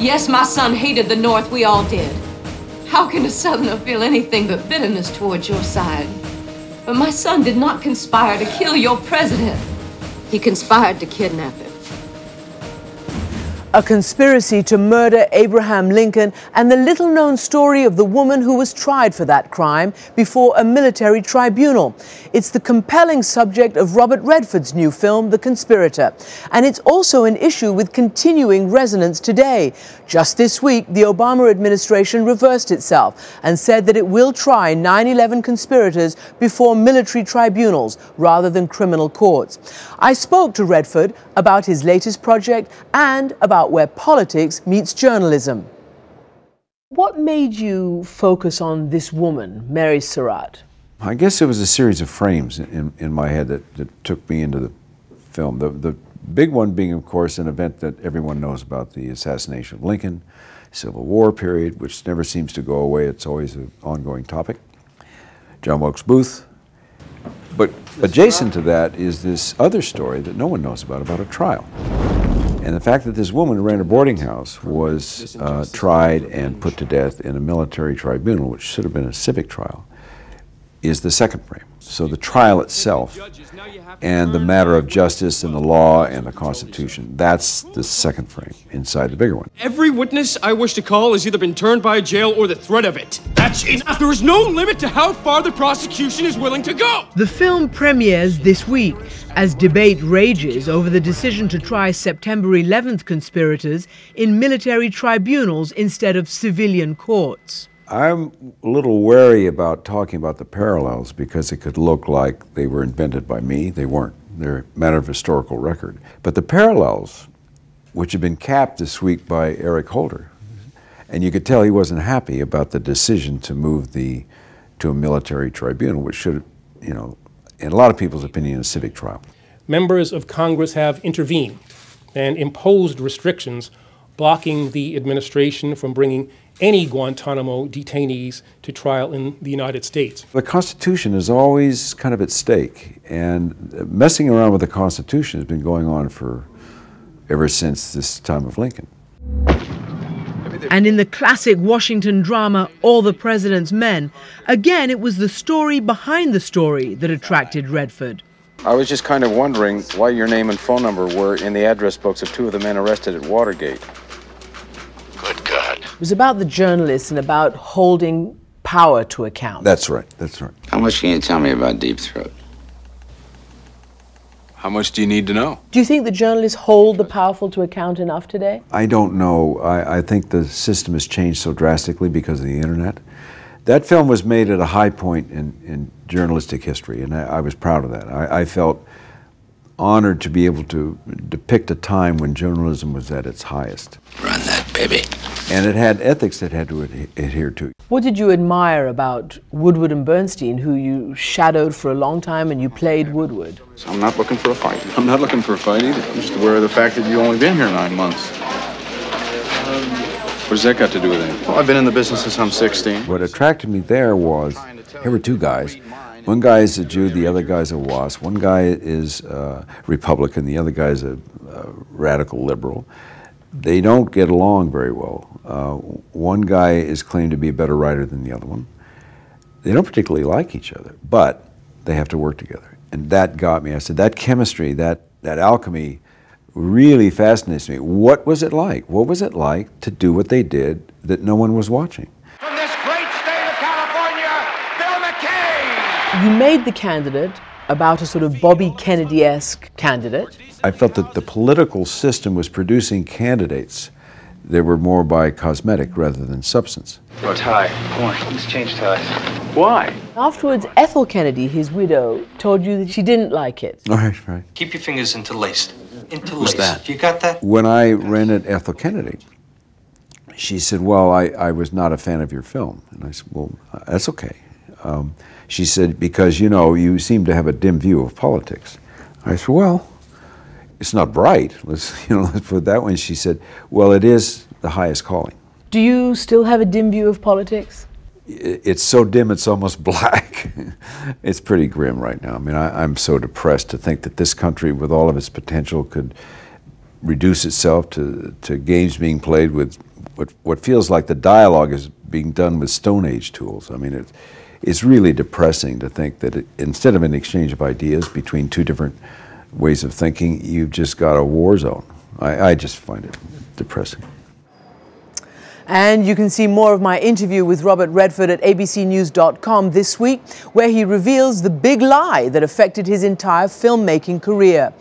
Yes, my son hated the North, we all did. How can a Southerner feel anything but bitterness towards your side? But my son did not conspire to kill your president. He conspired to kidnap him. A conspiracy to murder Abraham Lincoln and the little-known story of the woman who was tried for that crime before a military tribunal. It's the compelling subject of Robert Redford's new film, The Conspirator. And it's also an issue with continuing resonance today. Just this week, the Obama administration reversed itself and said that it will try 9/11 conspirators before military tribunals rather than criminal courts. I spoke to Redford about his latest project and about where politics meets journalism. What made you focus on this woman, Mary Surratt? I guess it was a series of frames in my head that took me into the film. The big one being, of course, an event that everyone knows about, the assassination of Lincoln, Civil War period, which never seems to go away. It's always an ongoing topic. John Wilkes Booth. But adjacent to that is this other story that no one knows about a trial. And the fact that this woman who ran a boarding house was tried and put to death in a military tribunal, which should have been a civic trial, is the second frame. So the trial itself and the matter of justice and the law and the Constitution, that's the second frame inside the bigger one. Every witness I wish to call has either been turned by jail or the threat of it. That's enough. There is no limit to how far the prosecution is willing to go. The film premieres this week as debate rages over the decision to try September 11th conspirators in military tribunals instead of civilian courts. I'm a little wary about talking about the parallels because it could look like they were invented by me. They weren't. They're a matter of historical record. But the parallels, which have been capped this week by Eric Holder, and you could tell he wasn't happy about the decision to move to a military tribunal, which should, in a lot of people's opinion, a civic trial. Members of Congress have intervened and imposed restrictions blocking the administration from bringing any Guantanamo detainees to trial in the United States. The Constitution is always kind of at stake, and messing around with the Constitution has been going on ever since this time of Lincoln. And in the classic Washington drama, All the President's Men, again it was the story behind the story that attracted Redford. I was just kind of wondering why your name and phone number were in the address books of two of the men arrested at Watergate. Good God. It was about the journalists and about holding power to account. That's right, that's right. How much can you tell me about Deep Throat? How much do you need to know? Do you think the journalists hold the powerful to account enough today? I don't know. I think the system has changed so drastically because of the internet. That film was made at a high point in journalistic history, and I was proud of that. I felt honored to be able to depict a time when journalism was at its highest. Run that baby. And it had ethics that had to adhere to. What did you admire about Woodward and Bernstein, who you shadowed for a long time and you played Woodward? So I'm not looking for a fight. I'm not looking for a fight either. I'm just aware of the fact that you've only been here 9 months. What does that got to do with it? Well, I've been in the business since I'm 16. What attracted me there was, here were two guys. One guy is a Jew, the other guy's a WASP. One guy is a Republican, the other guy's a radical liberal. They don't get along very well. One guy is claimed to be a better writer than the other one. They don't particularly like each other, but they have to work together. And that got me. I said, that chemistry, that alchemy really fascinates me. What was it like? What was it like to do what they did that no one was watching? From this great state of California, Bill McKay! You made the candidate about a sort of Bobby Kennedy-esque candidate. I felt that the political system was producing candidates that were more by cosmetic rather than substance. Oh, tie. Come on, let's change ties. Why? Afterwards, Ethel Kennedy, his widow, told you that she didn't like it. Right. Keep your fingers interlaced. What's that? You got that? When I rented Ethel Kennedy, she said, well, I was not a fan of your film. And I said, well, that's okay. She said, because, you seem to have a dim view of politics. I said, well, it's not bright. Let's put it that way. And she said, well, it is the highest calling. Do you still have a dim view of politics? It's so dim it's almost black. It's pretty grim right now. I mean, I'm so depressed to think that this country, with all of its potential, could reduce itself to games being played with what feels like the dialogue is being done with Stone Age tools. I mean, it's really depressing to think that instead of an exchange of ideas between two different ways of thinking, you've just got a war zone. I just find it depressing. And you can see more of my interview with Robert Redford at abcnews.com this week, where he reveals the big lie that affected his entire filmmaking career.